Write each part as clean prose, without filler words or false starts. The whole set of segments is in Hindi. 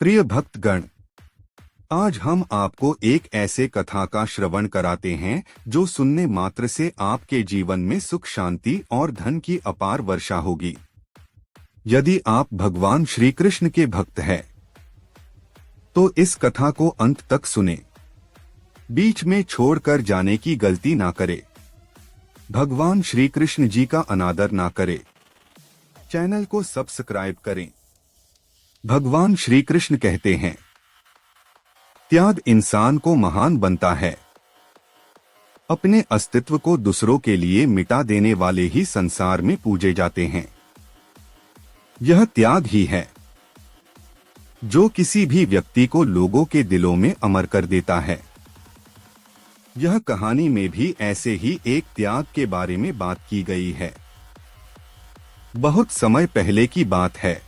प्रिय भक्तगण, आज हम आपको एक ऐसे कथा का श्रवण कराते हैं जो सुनने मात्र से आपके जीवन में सुख, शांति और धन की अपार वर्षा होगी। यदि आप भगवान श्री कृष्ण के भक्त हैं, तो इस कथा को अंत तक सुने। बीच में छोड़कर जाने की गलती ना करे। भगवान श्री कृष्ण जी का अनादर ना करे। चैनल को सब्सक्राइब करें। भगवान श्री कृष्ण कहते हैं, त्याग इंसान को महान बनता है। अपने अस्तित्व को दूसरों के लिए मिटा देने वाले ही संसार में पूजे जाते हैं। यह त्याग ही है जो किसी भी व्यक्ति को लोगों के दिलों में अमर कर देता है। यह कहानी में भी ऐसे ही एक त्याग के बारे में बात की गई है। बहुत समय पहले की बात है।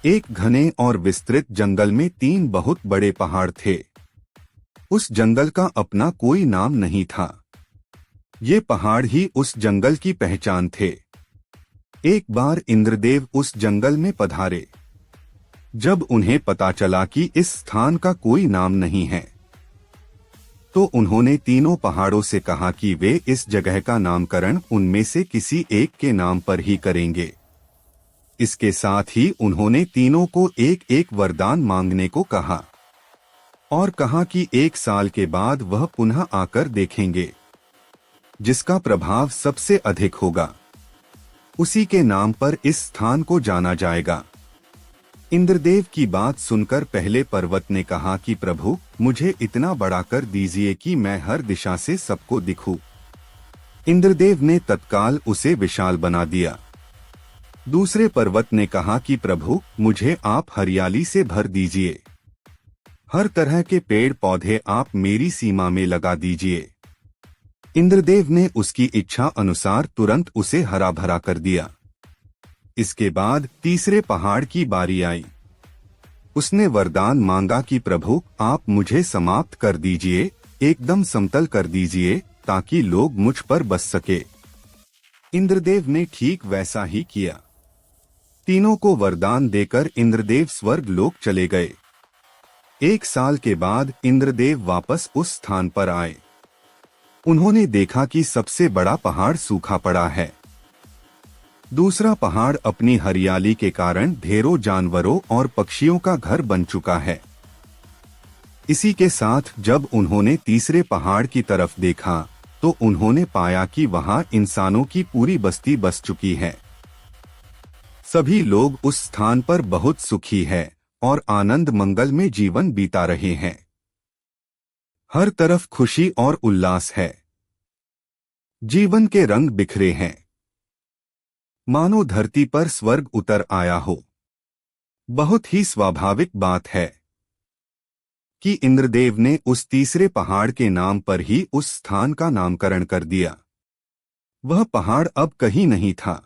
एक घने और विस्तृत जंगल में 3 बहुत बड़े पहाड़ थे। उस जंगल का अपना कोई नाम नहीं था। ये पहाड़ ही उस जंगल की पहचान थे। एक बार इंद्रदेव उस जंगल में पधारे। जब उन्हें पता चला कि इस स्थान का कोई नाम नहीं है, तो उन्होंने तीनों पहाड़ों से कहा कि वे इस जगह का नामकरण उनमें से किसी एक के नाम पर ही करेंगे। इसके साथ ही उन्होंने तीनों को एक एक वरदान मांगने को कहा और कहा कि 1 साल के बाद वह पुनः आकर देखेंगे। जिसका प्रभाव सबसे अधिक होगा, उसी के नाम पर इस स्थान को जाना जाएगा। इंद्रदेव की बात सुनकर पहले पर्वत ने कहा कि प्रभु, मुझे इतना बड़ा कर दीजिए कि मैं हर दिशा से सबको दिखूं। इंद्रदेव ने तत्काल उसे विशाल बना दिया। दूसरे पर्वत ने कहा कि प्रभु, मुझे आप हरियाली से भर दीजिए। हर तरह के पेड़ पौधे आप मेरी सीमा में लगा दीजिए। इंद्रदेव ने उसकी इच्छा अनुसार तुरंत उसे हरा भरा कर दिया। इसके बाद तीसरे पहाड़ की बारी आई। उसने वरदान मांगा कि प्रभु, आप मुझे समाप्त कर दीजिए, एकदम समतल कर दीजिए, ताकि लोग मुझ पर बस सके। इंद्रदेव ने ठीक वैसा ही किया। तीनों को वरदान देकर इंद्रदेव स्वर्ग लोक चले गए। 1 साल के बाद इंद्रदेव वापस उस स्थान पर आए। उन्होंने देखा कि सबसे बड़ा पहाड़ सूखा पड़ा है। दूसरा पहाड़ अपनी हरियाली के कारण ढेरों जानवरों और पक्षियों का घर बन चुका है। इसी के साथ जब उन्होंने तीसरे पहाड़ की तरफ देखा, तो उन्होंने पाया कि वहां इंसानों की पूरी बस्ती बस चुकी है। सभी लोग उस स्थान पर बहुत सुखी है और आनंद मंगल में जीवन बीता रहे हैं। हर तरफ खुशी और उल्लास है। जीवन के रंग बिखरे हैं, मानो धरती पर स्वर्ग उतर आया हो। बहुत ही स्वाभाविक बात है कि इंद्रदेव ने उस तीसरे पहाड़ के नाम पर ही उस स्थान का नामकरण कर दिया। वह पहाड़ अब कहीं नहीं था,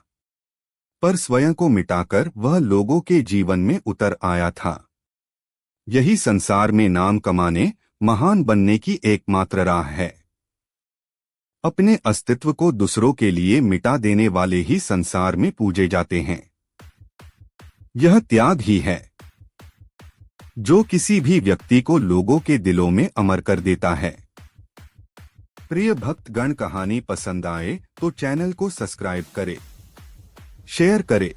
पर स्वयं को मिटाकर वह लोगों के जीवन में उतर आया था। यही संसार में नाम कमाने, महान बनने की एकमात्र राह है। अपने अस्तित्व को दूसरों के लिए मिटा देने वाले ही संसार में पूजे जाते हैं। यह त्याग ही है जो किसी भी व्यक्ति को लोगों के दिलों में अमर कर देता है। प्रिय भक्तगण, कहानी पसंद आए तो चैनल को सब्सक्राइब करें, शेयर करें,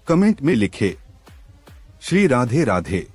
कमेंट में लिखें। श्री राधे राधे।